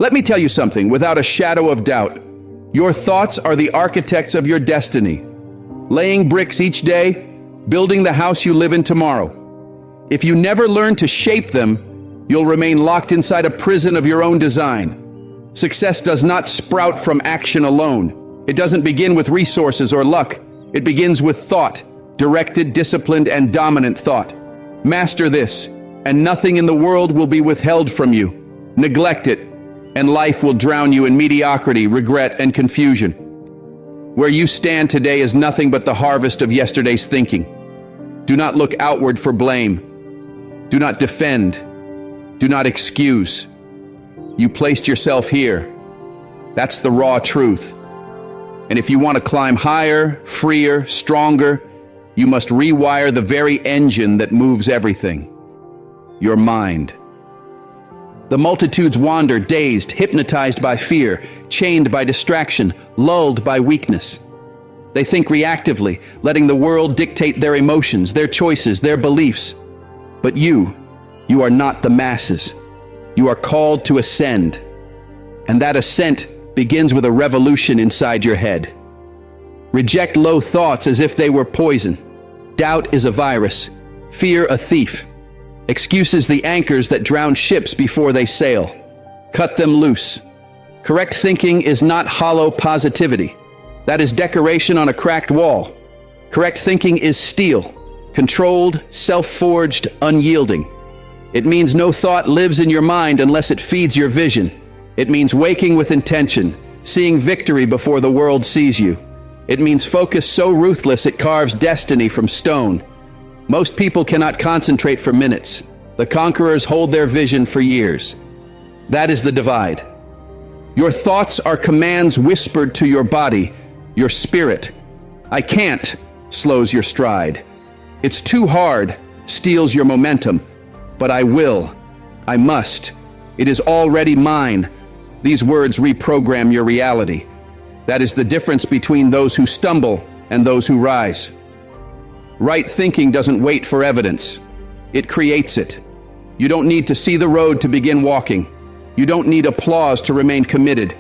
Let me tell you something without a shadow of doubt. Your thoughts are the architects of your destiny, laying bricks each day, building the house you live in tomorrow. If you never learn to shape them, you'll remain locked inside a prison of your own design. Success does not sprout from action alone. It doesn't begin with resources or luck. It begins with thought, directed, disciplined, and dominant thought. Master this, and nothing in the world will be withheld from you. Neglect it, and life will drown you in mediocrity, regret, and confusion. Where you stand today is nothing but the harvest of yesterday's thinking. Do not look outward for blame. Do not defend. Do not excuse. You placed yourself here. That's the raw truth. And if you want to climb higher, freer, stronger, you must rewire the very engine that moves everything: your mind. The multitudes wander, dazed, hypnotized by fear, chained by distraction, lulled by weakness. They think reactively, letting the world dictate their emotions, their choices, their beliefs. But you are not the masses. You are called to ascend. And that ascent begins with a revolution inside your head. Reject low thoughts as if they were poison. Doubt is a virus, fear a thief. Excuses the anchors that drown ships before they sail. Cut them loose. Correct thinking is not hollow positivity. That is decoration on a cracked wall. Correct thinking is steel, controlled, self-forged, unyielding. It means no thought lives in your mind unless it feeds your vision. It means waking with intention, seeing victory before the world sees you. It means focus so ruthless it carves destiny from stone. Most people cannot concentrate for minutes. The conquerors hold their vision for years. That is the divide. Your thoughts are commands whispered to your body, your spirit. I can't slows your stride. It's too hard steals your momentum. But I will. I must. It is already mine. These words reprogram your reality. That is the difference between those who stumble and those who rise. Right thinking doesn't wait for evidence. It creates it. You don't need to see the road to begin walking. You don't need applause to remain committed.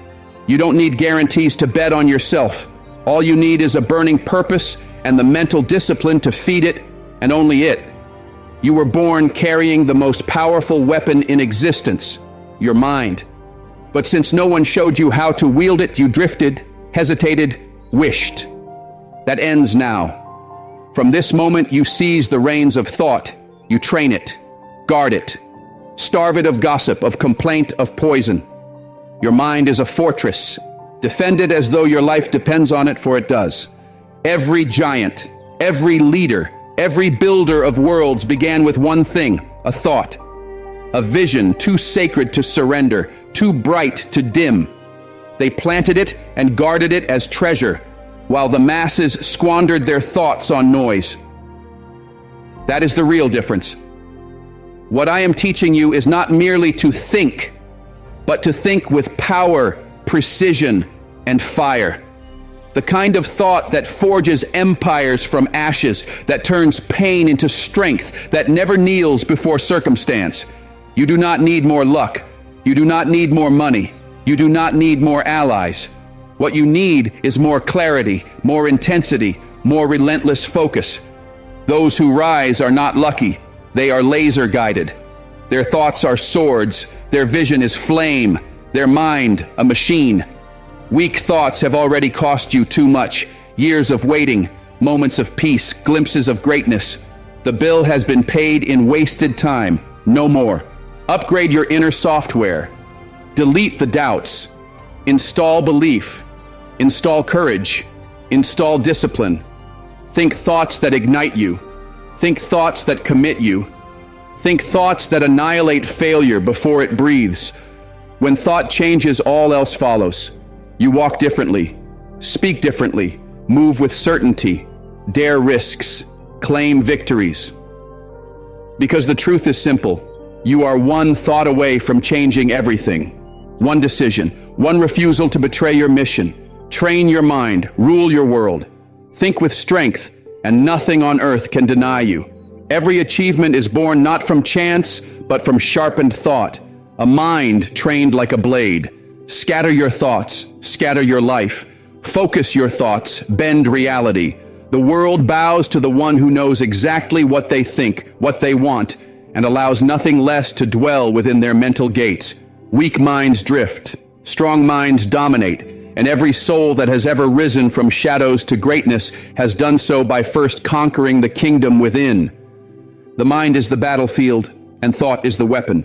You don't need guarantees to bet on yourself. All you need is a burning purpose and the mental discipline to feed it, and only it. You were born carrying the most powerful weapon in existence, your mind. But since no one showed you how to wield it, you drifted, hesitated, wished. That ends now. From this moment, you seize the reins of thought. You train it, guard it, starve it of gossip, of complaint, of poison. Your mind is a fortress. Defend it as though your life depends on it, for it does. Every giant, every leader, every builder of worlds began with one thing: a thought. A vision too sacred to surrender, too bright to dim. They planted it and guarded it as treasure, while the masses squandered their thoughts on noise. That is the real difference. What I am teaching you is not merely to think, but to think with power, precision, and fire. The kind of thought that forges empires from ashes, that turns pain into strength, that never kneels before circumstance. You do not need more luck. You do not need more money. You do not need more allies. What you need is more clarity, more intensity, more relentless focus. Those who rise are not lucky. They are laser-guided. Their thoughts are swords. Their vision is flame. Their mind, a machine. Weak thoughts have already cost you too much. Years of waiting, moments of peace, glimpses of greatness. The bill has been paid in wasted time. No more. Upgrade your inner software. Delete the doubts. Install belief. Install courage. Install discipline. Think thoughts that ignite you. Think thoughts that commit you. Think thoughts that annihilate failure before it breathes. When thought changes, all else follows. You walk differently, speak differently, move with certainty, dare risks, claim victories. Because the truth is simple. You are one thought away from changing everything. One decision, one refusal to betray your mission. Train your mind, rule your world. Think with strength, and nothing on earth can deny you. Every achievement is born not from chance, but from sharpened thought. a mind trained like a blade. Scatter your thoughts, scatter your life. Focus your thoughts, bend reality. The world bows to the one who knows exactly what they think, what they want, and allows nothing less to dwell within their mental gates. Weak minds drift, strong minds dominate, and every soul that has ever risen from shadows to greatness has done so by first conquering the kingdom within. The mind is the battlefield, and thought is the weapon.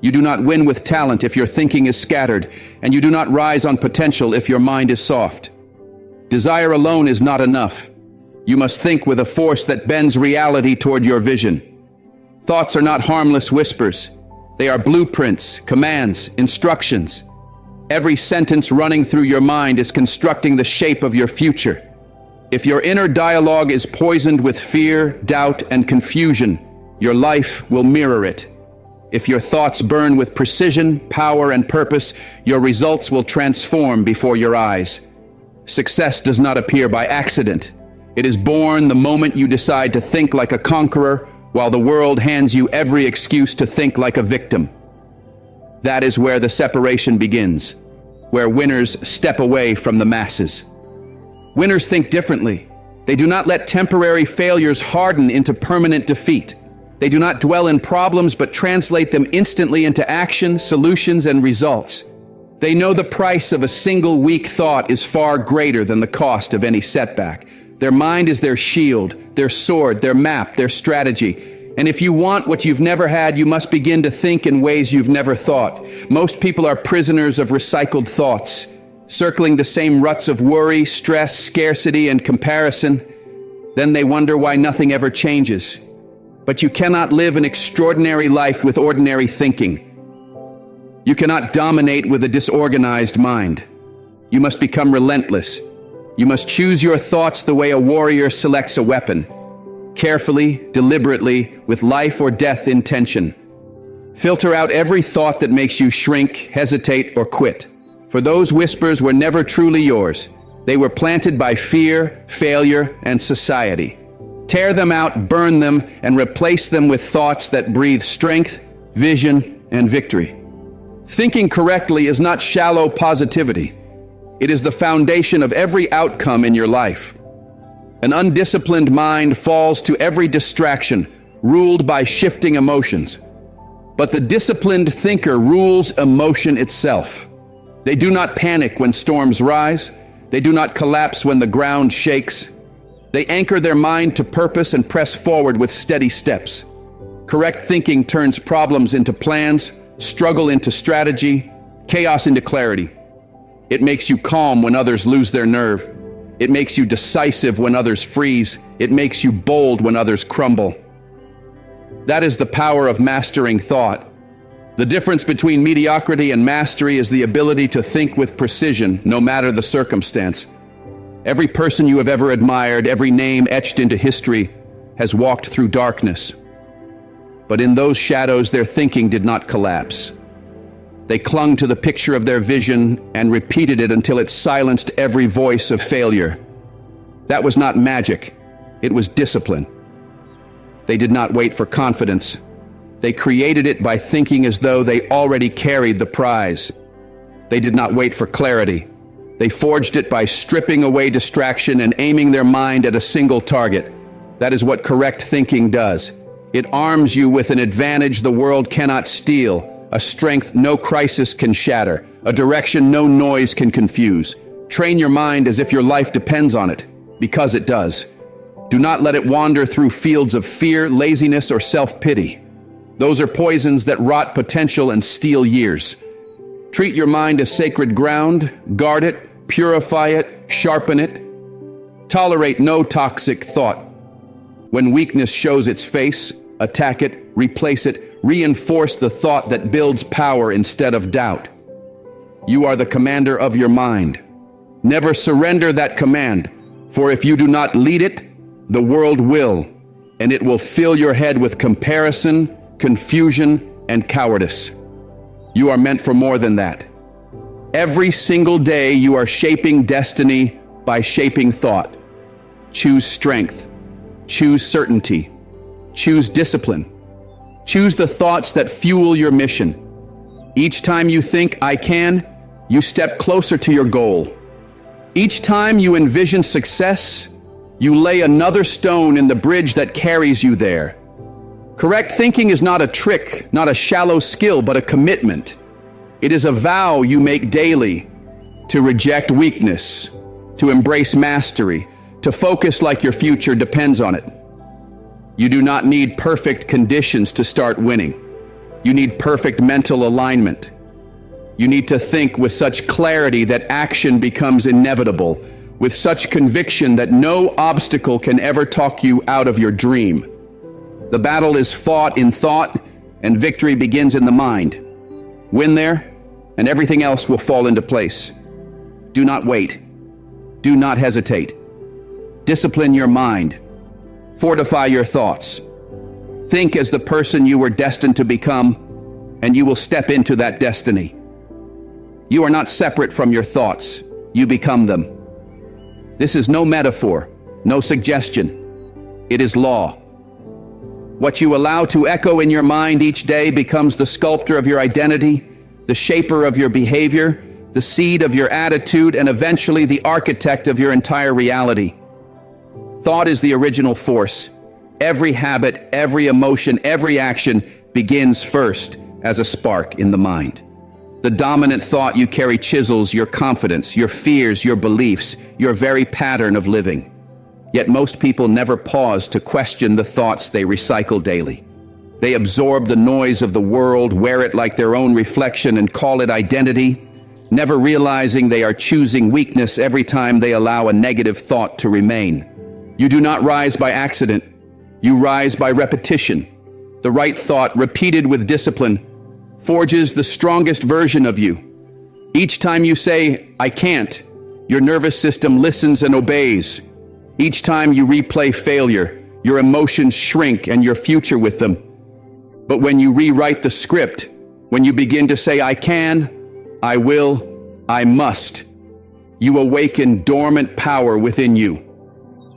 You do not win with talent if your thinking is scattered, and you do not rise on potential if your mind is soft. Desire alone is not enough. You must think with a force that bends reality toward your vision. Thoughts are not harmless whispers. They are blueprints, commands, instructions. Every sentence running through your mind is constructing the shape of your future. If your inner dialogue is poisoned with fear, doubt, and confusion, your life will mirror it. If your thoughts burn with precision, power, and purpose, your results will transform before your eyes. Success does not appear by accident. It is born the moment you decide to think like a conqueror, while the world hands you every excuse to think like a victim. That is where the separation begins, where winners step away from the masses. Winners think differently. They do not let temporary failures harden into permanent defeat. They do not dwell in problems but translate them instantly into action, solutions, and results. They know the price of a single weak thought is far greater than the cost of any setback. Their mind is their shield, their sword, their map, their strategy. And if you want what you've never had, you must begin to think in ways you've never thought. Most people are prisoners of recycled thoughts, circling the same ruts of worry, stress, scarcity, and comparison. Then they wonder why nothing ever changes. But you cannot live an extraordinary life with ordinary thinking. You cannot dominate with a disorganized mind. You must become relentless. You must choose your thoughts the way a warrior selects a weapon. Carefully, deliberately, with life or death intention. Filter out every thought that makes you shrink, hesitate, or quit. For those whispers were never truly yours. They were planted by fear, failure, and society. Tear them out, burn them, and replace them with thoughts that breathe strength, vision, and victory. Thinking correctly is not shallow positivity. It is the foundation of every outcome in your life. An undisciplined mind falls to every distraction, ruled by shifting emotions. But the disciplined thinker rules emotion itself. They do not panic when storms rise. They do not collapse when the ground shakes. They anchor their mind to purpose and press forward with steady steps. Correct thinking turns problems into plans, struggle into strategy, chaos into clarity. It makes you calm when others lose their nerve. It makes you decisive when others freeze. It makes you bold when others crumble. That is the power of mastering thought. The difference between mediocrity and mastery is the ability to think with precision, no matter the circumstance. Every person you have ever admired, every name etched into history, has walked through darkness. But in those shadows, their thinking did not collapse. They clung to the picture of their vision and repeated it until it silenced every voice of failure. That was not magic. It was discipline. They did not wait for confidence. They created it by thinking as though they already carried the prize. They did not wait for clarity. They forged it by stripping away distraction and aiming their mind at a single target. That is what correct thinking does. It arms you with an advantage the world cannot steal, a strength no crisis can shatter, a direction no noise can confuse. Train your mind as if your life depends on it, because it does. Do not let it wander through fields of fear, laziness, or self-pity. Those are poisons that rot potential and steal years. Treat your mind as sacred ground, guard it, purify it, sharpen it. Tolerate no toxic thought. When weakness shows its face, attack it, replace it, reinforce the thought that builds power instead of doubt. You are the commander of your mind. Never surrender that command, for if you do not lead it, the world will, and it will fill your head with comparison, confusion, and cowardice. You are meant for more than that. Every single day you are shaping destiny by shaping thought. Choose strength. Choose certainty. Choose discipline. Choose the thoughts that fuel your mission. Each time you think, "I can," you step closer to your goal. Each time you envision success, you lay another stone in the bridge that carries you there. Correct thinking is not a trick, not a shallow skill, but a commitment. It is a vow you make daily to reject weakness, to embrace mastery, to focus like your future depends on it. You do not need perfect conditions to start winning. You need perfect mental alignment. You need to think with such clarity that action becomes inevitable, with such conviction that no obstacle can ever talk you out of your dream. The battle is fought in thought, and victory begins in the mind. Win there, and everything else will fall into place. Do not wait. Do not hesitate. Discipline your mind. Fortify your thoughts. Think as the person you were destined to become, and you will step into that destiny. You are not separate from your thoughts. You become them. This is no metaphor, no suggestion. It is law. What you allow to echo in your mind each day becomes the sculptor of your identity, the shaper of your behavior, the seed of your attitude, and eventually the architect of your entire reality. Thought is the original force. Every habit, every emotion, every action begins first as a spark in the mind. The dominant thought you carry chisels your confidence, your fears, your beliefs, your very pattern of living. Yet most people never pause to question the thoughts they recycle daily. They absorb the noise of the world, wear it like their own reflection, and call it identity, never realizing they are choosing weakness every time they allow a negative thought to remain. You do not rise by accident. You rise by repetition. The right thought, repeated with discipline, forges the strongest version of you. Each time you say, "I can't," your nervous system listens and obeys. Each time you replay failure, your emotions shrink and your future with them. But when you rewrite the script, when you begin to say, "I can," "I will," "I must," you awaken dormant power within you.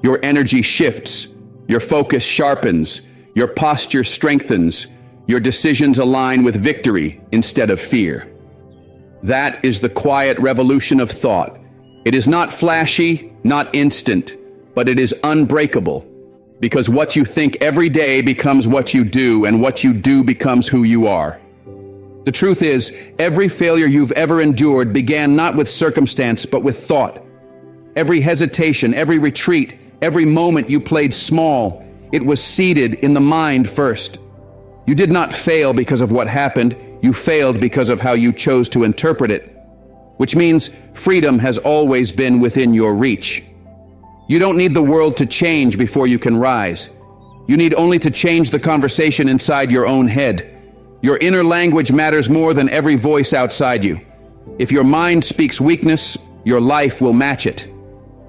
Your energy shifts, your focus sharpens, your posture strengthens, your decisions align with victory instead of fear. That is the quiet revolution of thought. It is not flashy, not instant, but it is unbreakable, because what you think every day becomes what you do, and what you do becomes who you are. The truth is, every failure you've ever endured began not with circumstance, but with thought. Every hesitation, every retreat, every moment you played small, it was seeded in the mind first. You did not fail because of what happened, you failed because of how you chose to interpret it, which means freedom has always been within your reach. You don't need the world to change before you can rise. You need only to change the conversation inside your own head. Your inner language matters more than every voice outside you. If your mind speaks weakness, your life will match it.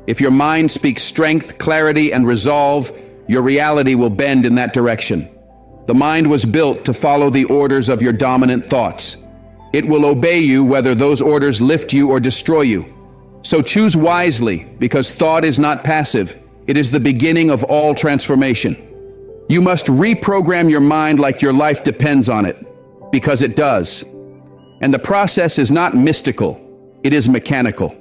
If your mind speaks strength, clarity, and resolve, your reality will bend in that direction. The mind was built to follow the orders of your dominant thoughts. It will obey you whether those orders lift you or destroy you. So choose wisely, because thought is not passive. It is the beginning of all transformation. You must reprogram your mind like your life depends on it, because it does. And the process is not mystical, it is mechanical.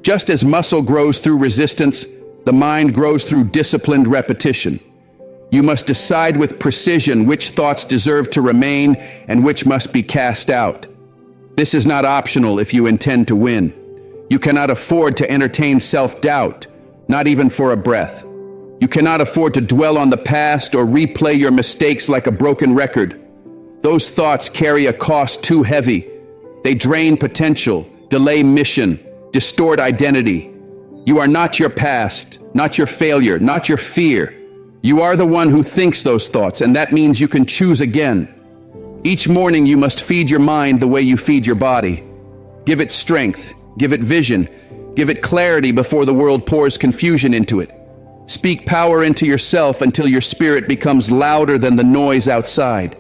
Just as muscle grows through resistance, the mind grows through disciplined repetition. You must decide with precision which thoughts deserve to remain and which must be cast out. This is not optional if you intend to win. You cannot afford to entertain self-doubt, not even for a breath. You cannot afford to dwell on the past or replay your mistakes like a broken record. Those thoughts carry a cost too heavy. They drain potential, delay mission, distort identity. You are not your past, not your failure, not your fear. You are the one who thinks those thoughts, and that means you can choose again. Each morning you must feed your mind the way you feed your body. Give it strength, give it vision, give it clarity before the world pours confusion into it. Speak power into yourself until your spirit becomes louder than the noise outside.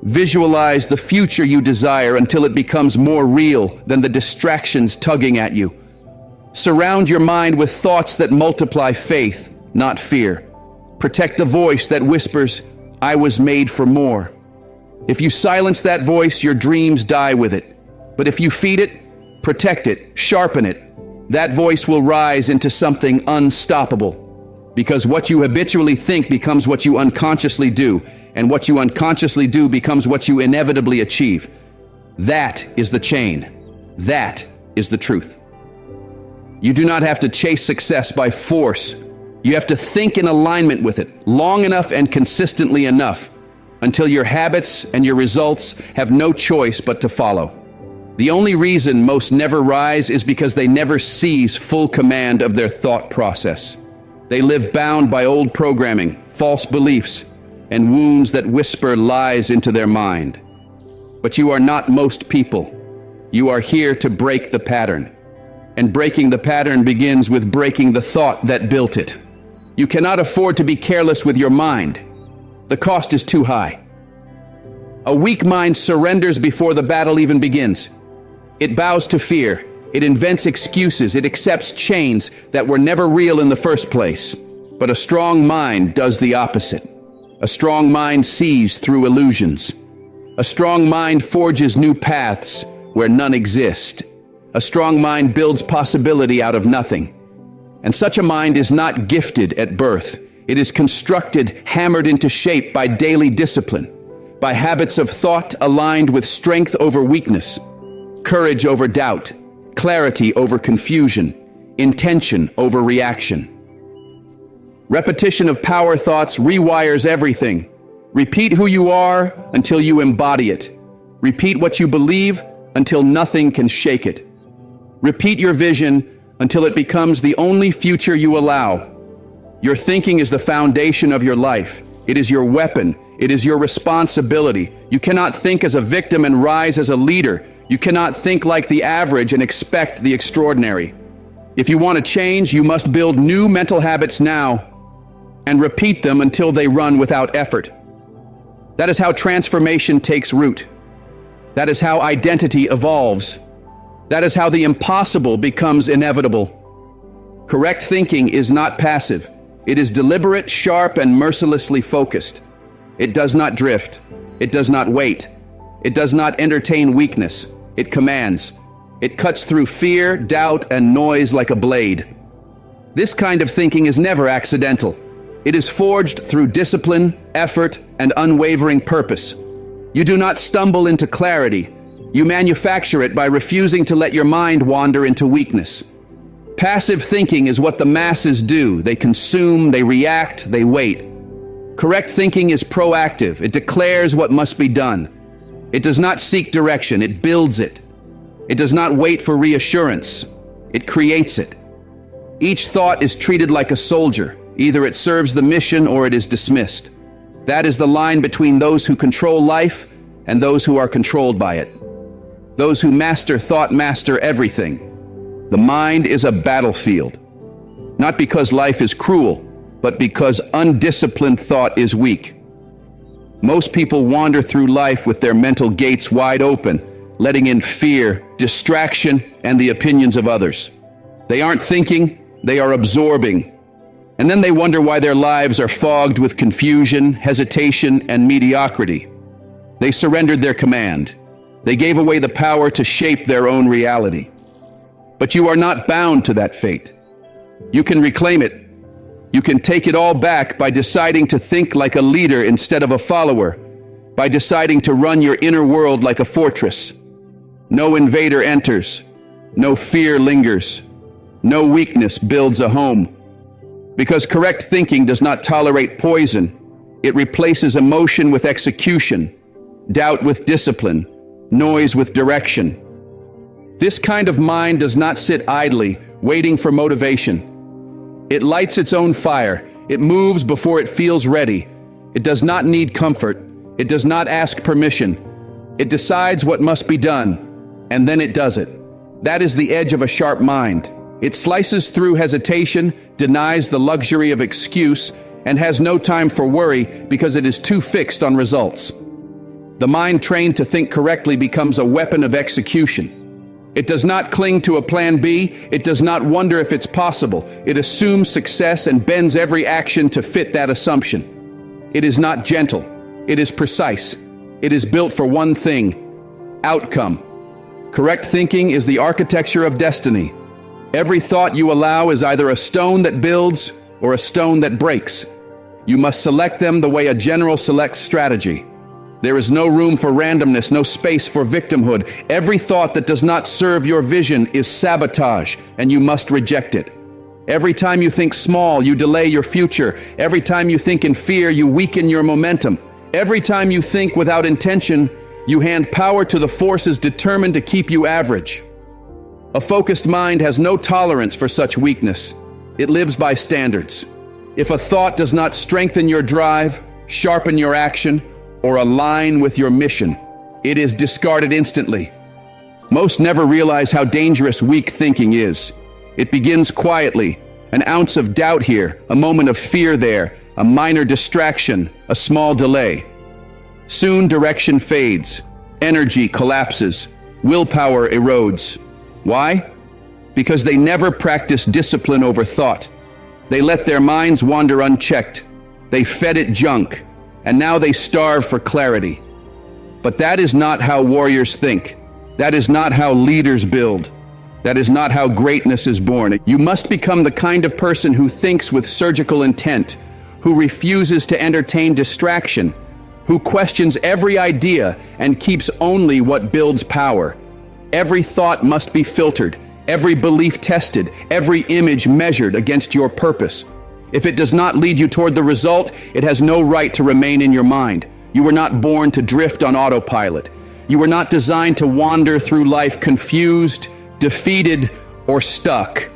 Visualize the future you desire until it becomes more real than the distractions tugging at you. Surround your mind with thoughts that multiply faith, not fear. Protect the voice that whispers, "I was made for more." If you silence that voice, your dreams die with it. But if you feed it, protect it, sharpen it, that voice will rise into something unstoppable. Because what you habitually think becomes what you unconsciously do, and what you unconsciously do becomes what you inevitably achieve. That is the chain. That is the truth. You do not have to chase success by force. You have to think in alignment with it, long enough and consistently enough, until your habits and your results have no choice but to follow. The only reason most never rise is because they never seize full command of their thought process. They live bound by old programming, false beliefs, and wounds that whisper lies into their mind. But you are not most people. You are here to break the pattern. And breaking the pattern begins with breaking the thought that built it. You cannot afford to be careless with your mind. The cost is too high. A weak mind surrenders before the battle even begins. It bows to fear. It invents excuses. It accepts chains that were never real in the first place. But a strong mind does the opposite. A strong mind sees through illusions. A strong mind forges new paths where none exist. A strong mind builds possibility out of nothing. And such a mind is not gifted at birth. It is constructed, hammered into shape by daily discipline, by habits of thought aligned with strength over weakness, courage over doubt, clarity over confusion, intention over reaction. Repetition of power thoughts rewires everything. Repeat who you are until you embody it. Repeat what you believe until nothing can shake it. Repeat your vision until it becomes the only future you allow. Your thinking is the foundation of your life. It is your weapon. It is your responsibility. You cannot think as a victim and rise as a leader. You cannot think like the average and expect the extraordinary. If you want to change, you must build new mental habits now and repeat them until they run without effort. That is how transformation takes root. That is how identity evolves. That is how the impossible becomes inevitable. Correct thinking is not passive. It is deliberate, sharp, and mercilessly focused. It does not drift. It does not wait. It does not entertain weakness. It commands. It cuts through fear, doubt, and noise like a blade. This kind of thinking is never accidental. It is forged through discipline, effort, and unwavering purpose. You do not stumble into clarity. You manufacture it by refusing to let your mind wander into weakness. Passive thinking is what the masses do. They consume, they react, they wait. Correct thinking is proactive. It declares what must be done. It does not seek direction, it builds it. It does not wait for reassurance, it creates it. Each thought is treated like a soldier. Either it serves the mission or it is dismissed. That is the line between those who control life and those who are controlled by it. Those who master thought master everything. The mind is a battlefield, not because life is cruel, but because undisciplined thought is weak. Most people wander through life with their mental gates wide open, letting in fear, distraction, and the opinions of others. They aren't thinking, they are absorbing. And then they wonder why their lives are fogged with confusion, hesitation, and mediocrity. They surrendered their command. They gave away the power to shape their own reality. But you are not bound to that fate. You can reclaim it. You can take it all back by deciding to think like a leader instead of a follower, by deciding to run your inner world like a fortress. No invader enters. No fear lingers. No weakness builds a home. Because correct thinking does not tolerate poison. It replaces emotion with execution, doubt with discipline, noise with direction. This kind of mind does not sit idly, waiting for motivation. It lights its own fire. It moves before it feels ready. It does not need comfort. It does not ask permission. It decides what must be done, and then it does it. That is the edge of a sharp mind. It slices through hesitation, denies the luxury of excuse, and has no time for worry because it is too fixed on results. The mind trained to think correctly becomes a weapon of execution. It does not cling to a plan B. It does not wonder if it's possible. It assumes success and bends every action to fit that assumption. It is not gentle. It is precise. It is built for one thing: outcome. Correct thinking is the architecture of destiny. Every thought you allow is either a stone that builds or a stone that breaks. You must select them the way a general selects strategy. There is no room for randomness, no space for victimhood. Every thought that does not serve your vision is sabotage, and you must reject it. Every time you think small, you delay your future. Every time you think in fear, you weaken your momentum. Every time you think without intention, you hand power to the forces determined to keep you average. A focused mind has no tolerance for such weakness. It lives by standards. If a thought does not strengthen your drive, sharpen your action, or align with your mission, it is discarded instantly. Most never realize how dangerous weak thinking is. It begins quietly, an ounce of doubt here, a moment of fear there, a minor distraction, a small delay. Soon direction fades, energy collapses, willpower erodes. Why? Because they never practice discipline over thought. They let their minds wander unchecked. They fed it junk, and now they starve for clarity. But that is not how warriors think. That is not how leaders build. That is not how greatness is born. You must become the kind of person who thinks with surgical intent, who refuses to entertain distraction, who questions every idea and keeps only what builds power. Every thought must be filtered, every belief tested, every image measured against your purpose. If it does not lead you toward the result, it has no right to remain in your mind. You were not born to drift on autopilot. You were not designed to wander through life confused, defeated, or stuck.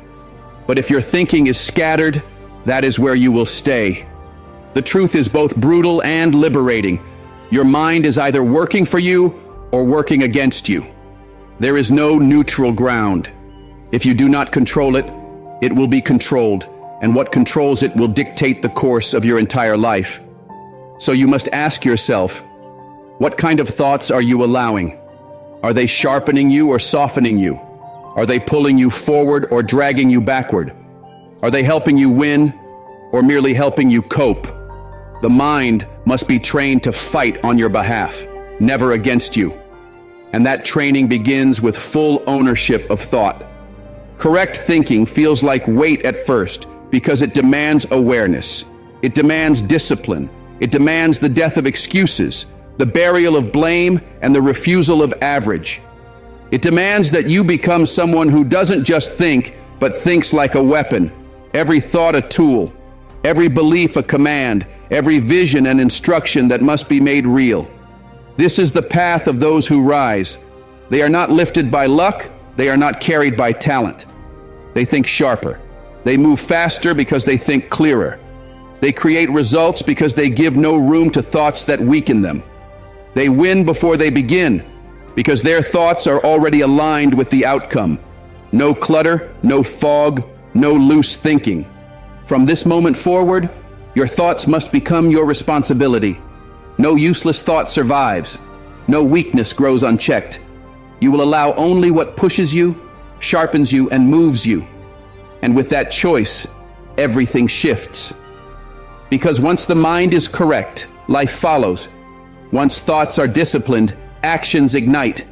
But if your thinking is scattered, that is where you will stay. The truth is both brutal and liberating. Your mind is either working for you or working against you. There is no neutral ground. If you do not control it, it will be controlled, and what controls it will dictate the course of your entire life. So you must ask yourself, what kind of thoughts are you allowing? Are they sharpening you or softening you? Are they pulling you forward or dragging you backward? Are they helping you win or merely helping you cope? The mind must be trained to fight on your behalf, never against you. And that training begins with full ownership of thought. Correct thinking feels like weight at first because it demands awareness. It demands discipline. It demands the death of excuses, the burial of blame, and the refusal of average. It demands that you become someone who doesn't just think, but thinks like a weapon. Every thought a tool, every belief a command, every vision an instruction that must be made real. This is the path of those who rise. They are not lifted by luck. They are not carried by talent. They think sharper. They move faster because they think clearer. They create results because they give no room to thoughts that weaken them. They win before they begin because their thoughts are already aligned with the outcome. No clutter, no fog, no loose thinking. From this moment forward, your thoughts must become your responsibility. No useless thought survives. No weakness grows unchecked. You will allow only what pushes you, sharpens you, and moves you. And with that choice, everything shifts. Because once the mind is correct, life follows. Once thoughts are disciplined, actions ignite.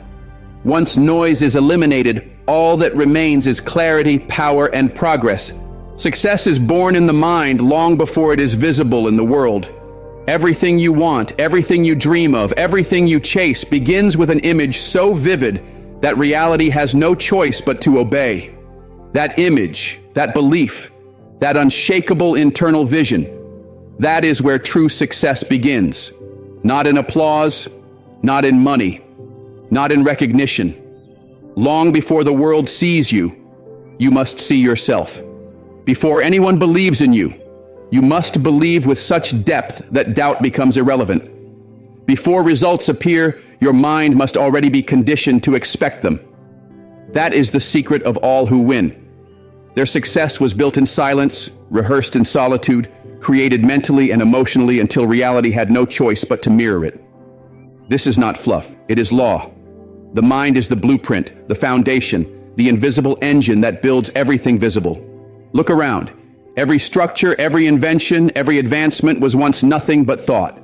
Once noise is eliminated, all that remains is clarity, power, and progress. Success is born in the mind long before it is visible in the world. Everything you want, everything you dream of, everything you chase begins with an image so vivid that reality has no choice but to obey. That image, that belief, that unshakable internal vision, that is where true success begins. Not in applause, not in money, not in recognition. Long before the world sees you, you must see yourself. Before anyone believes in you, you must believe with such depth that doubt becomes irrelevant. Before results appear, your mind must already be conditioned to expect them. That is the secret of all who win. Their success was built in silence, rehearsed in solitude, created mentally and emotionally until reality had no choice but to mirror it. This is not fluff, it is law. The mind is the blueprint, the foundation, the invisible engine that builds everything visible. Look around. Every structure, every invention, every advancement was once nothing but thought.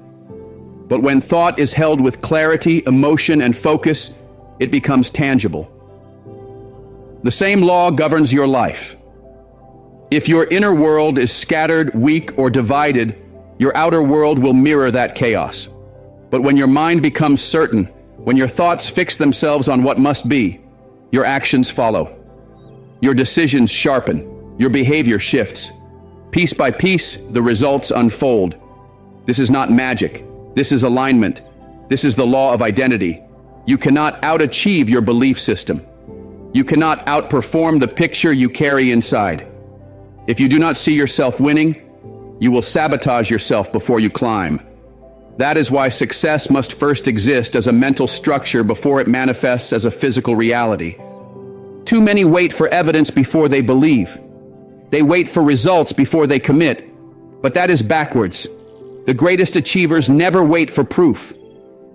But when thought is held with clarity, emotion, and focus, it becomes tangible. The same law governs your life. If your inner world is scattered, weak, or divided, your outer world will mirror that chaos. But when your mind becomes certain, when your thoughts fix themselves on what must be, your actions follow. Your decisions sharpen, your behavior shifts. Piece by piece, the results unfold. This is not magic. This is alignment. This is the law of identity. You cannot outachieve your belief system. You cannot outperform the picture you carry inside. If you do not see yourself winning, you will sabotage yourself before you climb. That is why success must first exist as a mental structure before it manifests as a physical reality. Too many wait for evidence before they believe. They wait for results before they commit. But that is backwards. The greatest achievers never wait for proof.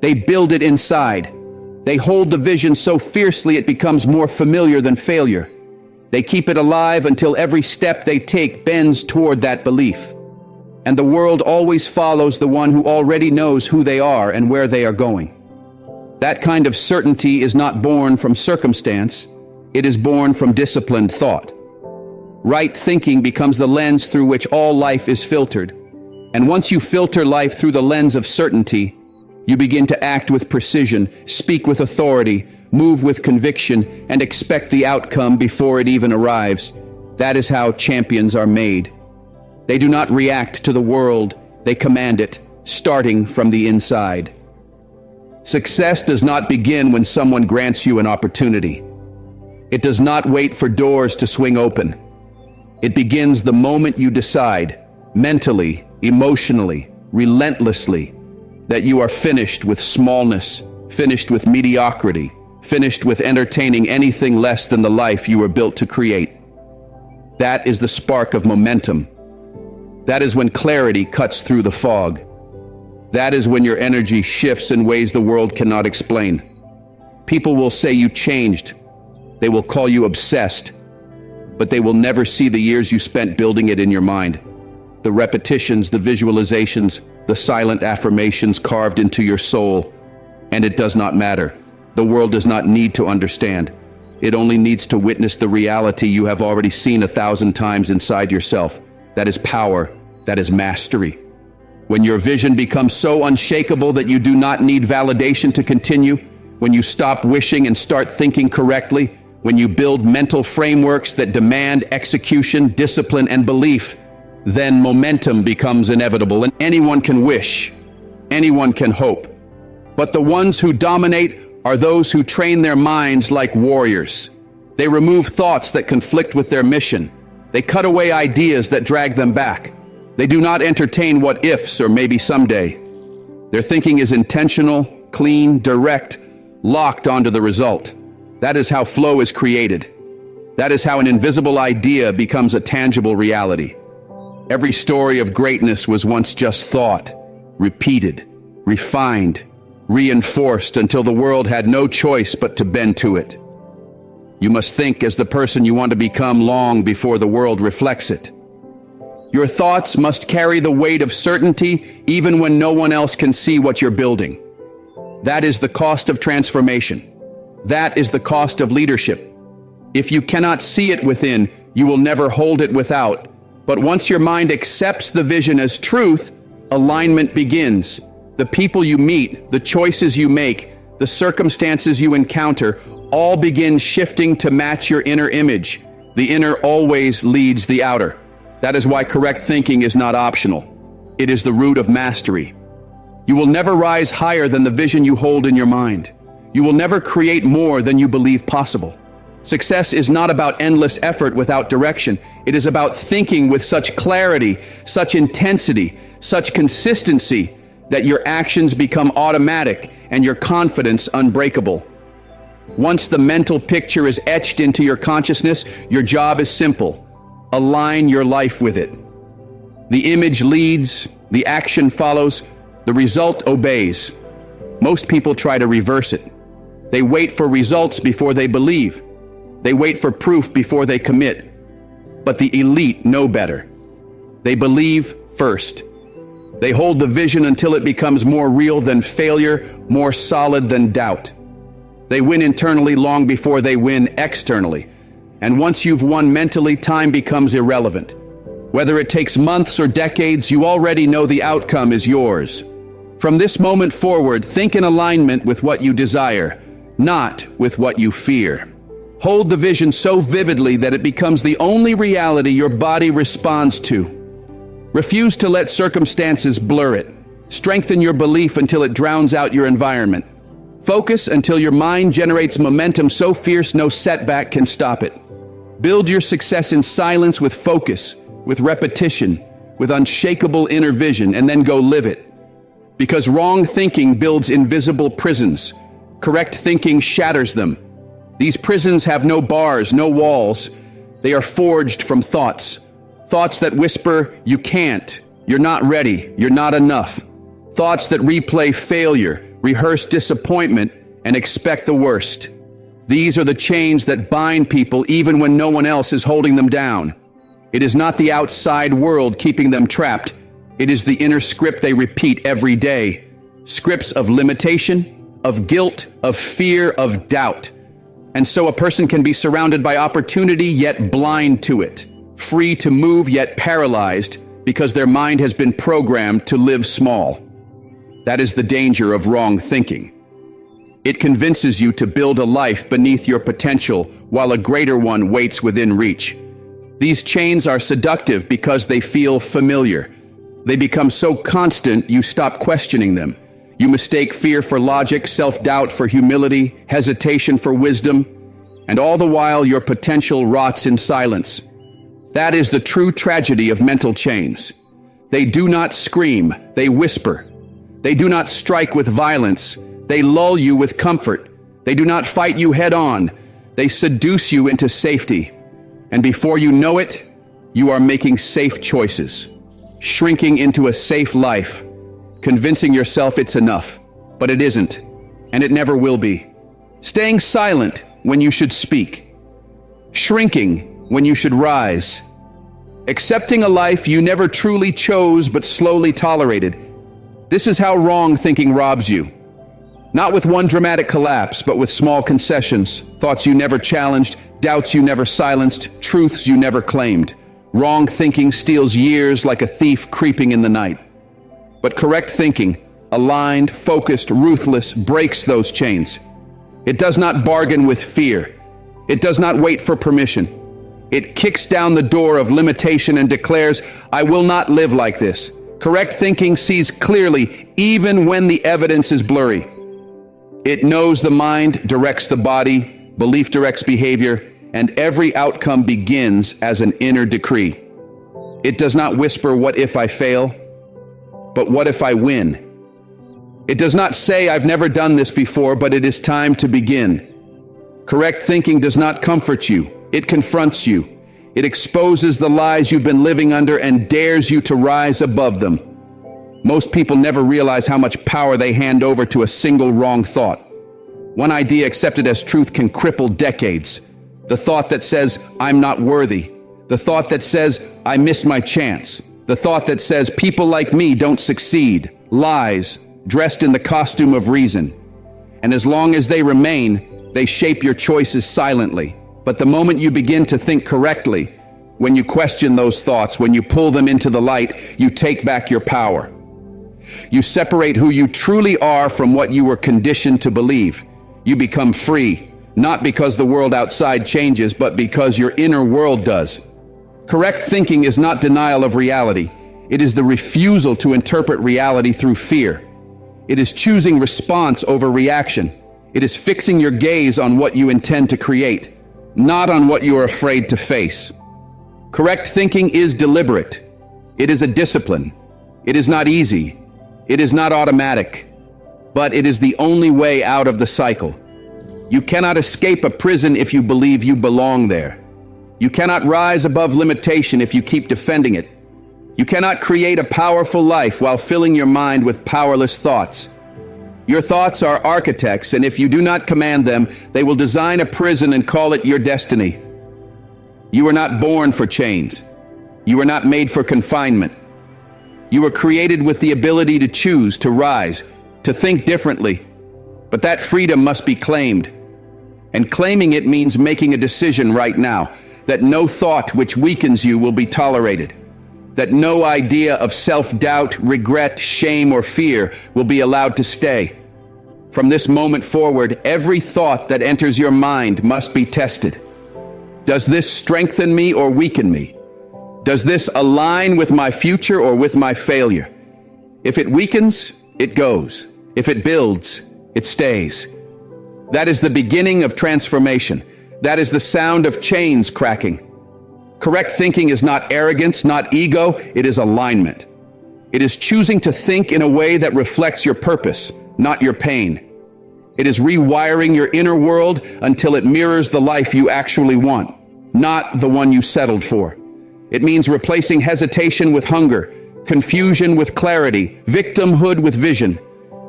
They build it inside. They hold the vision so fiercely it becomes more familiar than failure. They keep it alive until every step they take bends toward that belief. And the world always follows the one who already knows who they are and where they are going. That kind of certainty is not born from circumstance. It is born from disciplined thought. Right thinking becomes the lens through which all life is filtered. And once you filter life through the lens of certainty, you begin to act with precision, speak with authority, move with conviction, and expect the outcome before it even arrives. That is how champions are made. They do not react to the world, they command it, starting from the inside. Success does not begin when someone grants you an opportunity. It does not wait for doors to swing open. It begins the moment you decide, mentally, emotionally, relentlessly, that you are finished with smallness, finished with mediocrity, finished with entertaining anything less than the life you were built to create. That is the spark of momentum. That is when clarity cuts through the fog. That is when your energy shifts in ways the world cannot explain. People will say you changed. They will call you obsessed. But they will never see the years you spent building it in your mind. The repetitions, the visualizations, the silent affirmations carved into your soul. And it does not matter. The world does not need to understand. It only needs to witness the reality you have already seen 1,000 times inside yourself. That is power. That is mastery. When your vision becomes so unshakable that you do not need validation to continue, when you stop wishing and start thinking correctly, when you build mental frameworks that demand execution, discipline, and belief, then momentum becomes inevitable. And anyone can wish, anyone can hope. But the ones who dominate are those who train their minds like warriors. They remove thoughts that conflict with their mission. They cut away ideas that drag them back. They do not entertain what ifs or maybe someday. Their thinking is intentional, clean, direct, locked onto the result. That is how flow is created. That is how an invisible idea becomes a tangible reality. Every story of greatness was once just thought, repeated, refined, reinforced until the world had no choice but to bend to it. You must think as the person you want to become long before the world reflects it. Your thoughts must carry the weight of certainty even when no one else can see what you're building. That is the cost of transformation. That is the cost of leadership. If you cannot see it within, you will never hold it without. But once your mind accepts the vision as truth, alignment begins. The people you meet, the choices you make, the circumstances you encounter, all begin shifting to match your inner image. The inner always leads the outer. That is why correct thinking is not optional. It is the root of mastery. You will never rise higher than the vision you hold in your mind. You will never create more than you believe possible. Success is not about endless effort without direction. It is about thinking with such clarity, such intensity, such consistency that your actions become automatic and your confidence unbreakable. Once the mental picture is etched into your consciousness, your job is simple. Align your life with it. The image leads, the action follows, the result obeys. Most people try to reverse it. They wait for results before they believe. They wait for proof before they commit. But the elite know better. They believe first. They hold the vision until it becomes more real than failure, more solid than doubt. They win internally long before they win externally. And once you've won mentally, time becomes irrelevant. Whether it takes months or decades, you already know the outcome is yours. From this moment forward, think in alignment with what you desire, not with what you fear. Hold the vision so vividly that it becomes the only reality your body responds to. Refuse to let circumstances blur it. Strengthen your belief until it drowns out your environment. Focus until your mind generates momentum so fierce no setback can stop it. Build your success in silence with focus, with repetition, with unshakable inner vision, and then go live it. Because wrong thinking builds invisible prisons. Correct thinking shatters them. These prisons have no bars, no walls. They are forged from thoughts. Thoughts that whisper, you can't, you're not ready, you're not enough. Thoughts that replay failure, rehearse disappointment, and expect the worst. These are the chains that bind people even when no one else is holding them down. It is not the outside world keeping them trapped. It is the inner script they repeat every day. Scripts of limitation, of guilt, of fear, of doubt. And so a person can be surrounded by opportunity yet blind to it. Free to move yet paralyzed because their mind has been programmed to live small. That is the danger of wrong thinking. It convinces you to build a life beneath your potential while a greater one waits within reach. These chains are seductive because they feel familiar. They become so constant you stop questioning them. You mistake fear for logic, self-doubt for humility, hesitation for wisdom, and all the while your potential rots in silence. That is the true tragedy of mental chains. They do not scream, they whisper. They do not strike with violence, they lull you with comfort. They do not fight you head on, they seduce you into safety. And before you know it, you are making safe choices, shrinking into a safe life, convincing yourself it's enough, but it isn't, and it never will be. Staying silent when you should speak, shrinking when you should rise, accepting a life you never truly chose but slowly tolerated. This is how wrong thinking robs you. Not with one dramatic collapse, but with small concessions, thoughts you never challenged, doubts you never silenced, truths you never claimed. Wrong thinking steals years like a thief creeping in the night. But correct thinking, aligned, focused, ruthless, breaks those chains. It does not bargain with fear. It does not wait for permission. It kicks down the door of limitation and declares, I will not live like this. Correct thinking sees clearly even when the evidence is blurry. It knows the mind directs the body, belief directs behavior, and every outcome begins as an inner decree. It does not whisper, what if I fail? But what if I win? It does not say, I've never done this before, but it is time to begin. Correct thinking does not comfort you. It confronts you. It exposes the lies you've been living under and dares you to rise above them. Most people never realize how much power they hand over to a single wrong thought. One idea accepted as truth can cripple decades. The thought that says, I'm not worthy. The thought that says, I missed my chance. The thought that says, people like me don't succeed. Lies, dressed in the costume of reason. And as long as they remain, they shape your choices silently. But the moment you begin to think correctly, when you question those thoughts, when you pull them into the light, you take back your power. You separate who you truly are from what you were conditioned to believe. You become free, not because the world outside changes, but because your inner world does. Correct thinking is not denial of reality. It is the refusal to interpret reality through fear. It is choosing response over reaction. It is fixing your gaze on what you intend to create, not on what you are afraid to face. Correct thinking is deliberate. It is a discipline. It is not easy. It is not automatic. But it is the only way out of the cycle. You cannot escape a prison if you believe you belong there. You cannot rise above limitation if you keep defending it. You cannot create a powerful life while filling your mind with powerless thoughts. Your thoughts are architects, and if you do not command them, they will design a prison and call it your destiny. You were not born for chains. You were not made for confinement. You were created with the ability to choose, to rise, to think differently. But that freedom must be claimed. And claiming it means making a decision right now that no thought which weakens you will be tolerated, that no idea of self-doubt, regret, shame, or fear will be allowed to stay. From this moment forward, every thought that enters your mind must be tested. Does this strengthen me or weaken me? Does this align with my future or with my failure? If it weakens, it goes. If it builds, it stays. That is the beginning of transformation. That is the sound of chains cracking. Correct thinking is not arrogance, not ego, it is alignment. It is choosing to think in a way that reflects your purpose, not your pain. It is rewiring your inner world until it mirrors the life you actually want, not the one you settled for. It means replacing hesitation with hunger, confusion with clarity, victimhood with vision.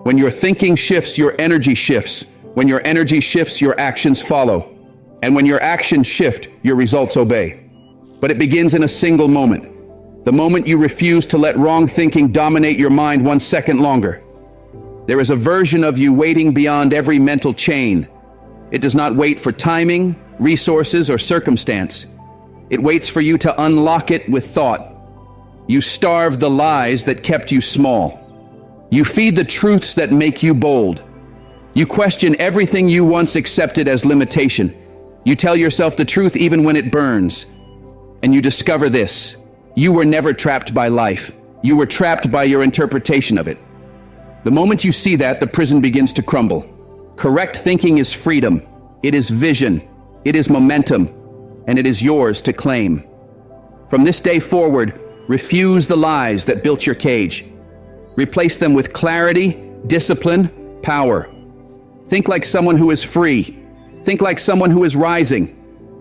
When your thinking shifts, your energy shifts. When your energy shifts, your actions follow. And when your actions shift, your results obey. But it begins in a single moment. The moment you refuse to let wrong thinking dominate your mind 1 second longer. There is a version of you waiting beyond every mental chain. It does not wait for timing, resources, or circumstance. It waits for you to unlock it with thought. You starve the lies that kept you small. You feed the truths that make you bold. You question everything you once accepted as limitation. You tell yourself the truth even when it burns. And you discover this: you were never trapped by life. You were trapped by your interpretation of it. The moment you see that, the prison begins to crumble. Correct thinking is freedom. It is vision. It is momentum. And it is yours to claim. From this day forward, refuse the lies that built your cage. Replace them with clarity, discipline, power. Think like someone who is free. Think like someone who is rising.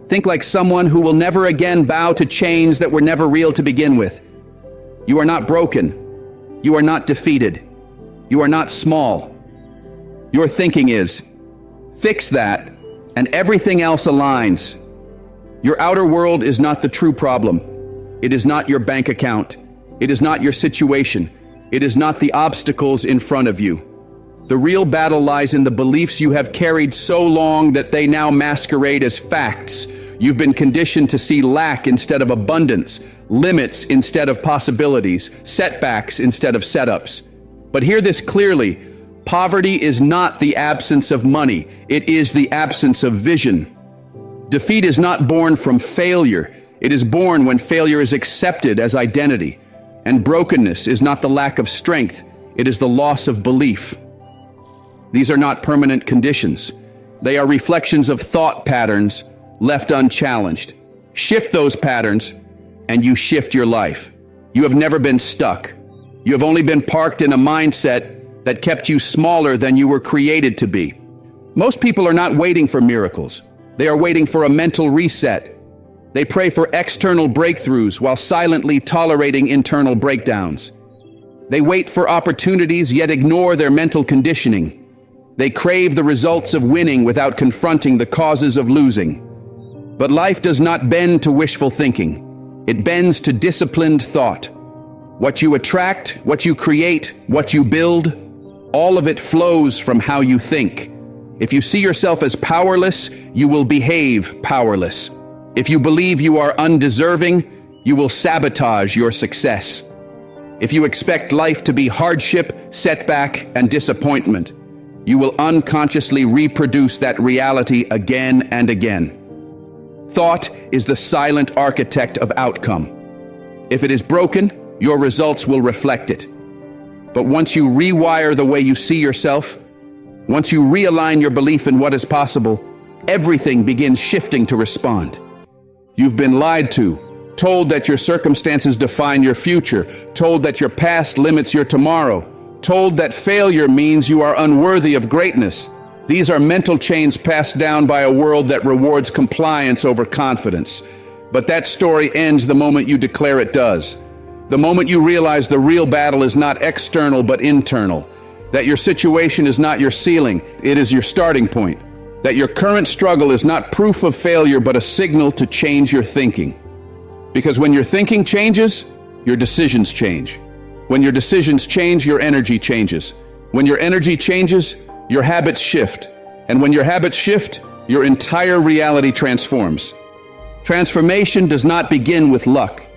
Think like someone who will never again bow to chains that were never real to begin with. You are not broken. You are not defeated. You are not small. Your thinking is. Fix that, and everything else aligns. Your outer world is not the true problem. It is not your bank account. It is not your situation. It is not the obstacles in front of you. The real battle lies in the beliefs you have carried so long that they now masquerade as facts. You've been conditioned to see lack instead of abundance, limits instead of possibilities, setbacks instead of setups. But hear this clearly: poverty is not the absence of money. It is the absence of vision. Defeat is not born from failure. It is born when failure is accepted as identity. And brokenness is not the lack of strength. It is the loss of belief. These are not permanent conditions. They are reflections of thought patterns left unchallenged. Shift those patterns, and you shift your life. You have never been stuck. You have only been parked in a mindset that kept you smaller than you were created to be. Most people are not waiting for miracles. They are waiting for a mental reset. They pray for external breakthroughs while silently tolerating internal breakdowns. They wait for opportunities yet ignore their mental conditioning. They crave the results of winning without confronting the causes of losing. But life does not bend to wishful thinking. It bends to disciplined thought. What you attract, what you create, what you build, all of it flows from how you think. If you see yourself as powerless, you will behave powerless. If you believe you are undeserving, you will sabotage your success. If you expect life to be hardship, setback, and disappointment, you will unconsciously reproduce that reality again and again. Thought is the silent architect of outcome. If it is broken, your results will reflect it. But once you rewire the way you see yourself, once you realign your belief in what is possible, everything begins shifting to respond. You've been lied to, told that your circumstances define your future, told that your past limits your tomorrow, told that failure means you are unworthy of greatness. These are mental chains passed down by a world that rewards compliance over confidence. But that story ends the moment you declare it does. The moment you realize the real battle is not external but internal. That your situation is not your ceiling, it is your starting point. That your current struggle is not proof of failure but a signal to change your thinking. Because when your thinking changes, your decisions change. When your decisions change, your energy changes. When your energy changes, your habits shift. And when your habits shift, your entire reality transforms. Transformation does not begin with luck.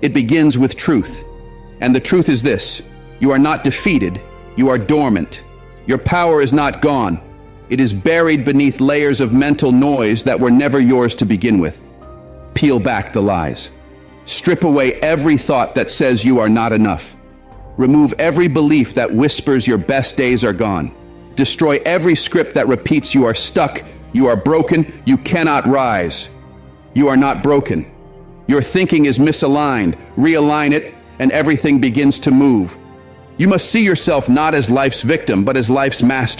It begins with truth. And the truth is this: you are not defeated, you are dormant. Your power is not gone. It is buried beneath layers of mental noise that were never yours to begin with. Peel back the lies. Strip away every thought that says you are not enough. Remove every belief that whispers your best days are gone. Destroy every script that repeats you are stuck, you are broken, you cannot rise. You are not broken. Your thinking is misaligned. Realign it, and everything begins to move. You must see yourself not as life's victim, but as life's master.